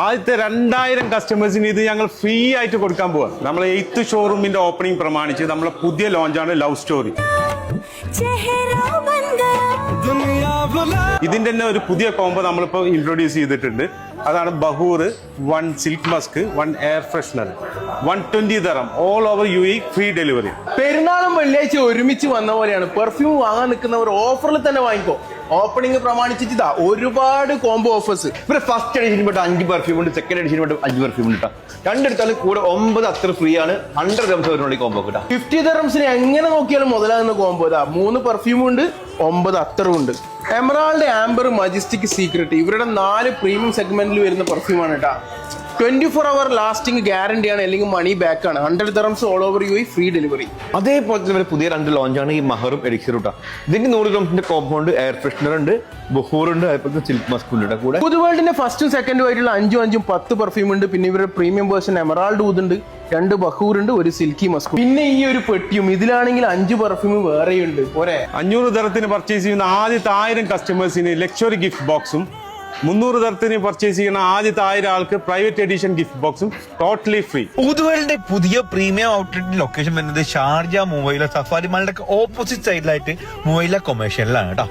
ആദ്യത്തെ 2000 കസ്റ്റമേഴ്സിന് ഇത് ഞങ്ങൾ ഫ്രീ ആയിട്ട് കൊടുക്കാൻ പോവാ. നമ്മളെ 8th ഷോറൂമിന്റെ ഓപ്പണിംഗ് പ്രമാണിച്ച് നമ്മളെ പുതിയ ലോഞ്ചാണ് ലവ് സ്റ്റോറി. ഇതിന്റെ തന്നെ ഒരു പുതിയ കോംബോ നമ്മളിപ്പോ ഇൻട്രൊഡ്യൂസ് ചെയ്തിട്ടുണ്ട്. അതാണ് ബഹൂർ 1 silk musk 1 air freshener 120 dirham all over UAE free delivery. പെരുന്നാളും വെള്ളിയാഴ്ച ഒരുമിച്ച് വന്ന പോലെയാണ്. പെർഫ്യൂം വാങ്ങാൻ നിൽക്കുന്നവർ ഓഫറിൽ തന്നെ വാങ്ങിക്കോ. ഓപ്പണിംഗ് പ്രമാണിച്ചിട്ട് ഇതാ ഒരുപാട് കോംബോ ഓഫേഴ്സ്. ഇവിടെ ഫസ്റ്റ് എഡിഷൻ പെട്ട് 5 പെർഫ്യൂം ഉണ്ട്, സെക്കൻഡ് എഡിഷൻ പെട്ട് 5 പെർഫ്യൂം ഉണ്ട്. രണ്ടെടുത്താലും കൂടെ 9 അത്ര ഫ്രീ ആണ്. 100 dirhams വരുന്ന കോംബോ കിട്ടാം. 50 dirhamsന് എങ്ങനെ നോക്കിയാലും മുതലാകുന്ന കോംബോ ഇതാ 3 പെർഫ്യൂം ഉണ്ട്, 9 അത്തറും ഉണ്ട്. എമറാൾഡ്, ആംബർ, മജസ്റ്റിക്, സീക്രട്ട് ഇവരുടെ 4 പ്രീമിയം സെഗ്മെന്റിൽ വരുന്ന പെർഫ്യൂമാണ് കേട്ടോ. 24 hour ലാസ്റ്റിംഗ് ഗ്യാരണ്ടി ആണ്, അല്ലെങ്കിൽ മണി ബാക്ക് ആണ്. 100 dirhams all over UAE free delivery. അതേപോലെ തന്നെ പുതിയ 2 ലോഞ്ചാണ് ഈ മഹറും എലിക്സിറും കേട്ടോ. ഇതിന് 100 dirhamsന്റെ കോമ്പൗണ്ട് എയർ ഫ്രഷ്നർ ഉണ്ട്, ബഹൂർ ഉണ്ട്, അതുപോലെ സിൽക്ക് മസ്ക് ഉണ്ട്. കൂടെ പുതുവേൾഡിന്റെ ഫസ്റ്റും സെക്കൻഡും ആയിട്ടുള്ള 5 10 പെർഫ്യൂം ഉണ്ട്. പിന്നെ ഇവരുടെ പ്രീമിയം വേർഷൻ എമറാൾഡ് ഉണ്ട്, 2 ബഹൂർ ഉണ്ട്, 1 സിൽക്കി മസ്ക്. പിന്നെ ഈ ഒരു പെട്ടിയും ഇതിലാണെങ്കിൽ 5 പെർഫ്യൂം വേറെയുണ്ട്. പോരെ 500 ദിർഹത്തിന് പർച്ചേസ് ചെയ്യുന്ന ആദ്യത്തെ 1000 കസ്റ്റമേഴ്സിന് ലക്ഷറി ഗിഫ്റ്റ് ബോക്സും 300 ദിർഹത്തിന് പർച്ചേസ് ചെയ്യുന്ന ആദ്യത്തെ 1000 ആൾക്ക് പ്രൈവറ്റ് എഡിഷൻ ഗിഫ്റ്റ് ബോക്സും ടോട്ടലി ഫ്രീ. പുതുവേൾഡിന്റെ പുതിയ പ്രീമിയം ഔട്ട്ലെറ്റ് ലൊക്കേഷൻ വരുന്നത് ഷാർജ മുവൈല സഫാരി മാളിന്റെ ഓപ്പോസിറ്റ് സൈഡിലായിട്ട് മുവൈല കൊമേഴ്ഷ്യലിലാണ് കേട്ടോ.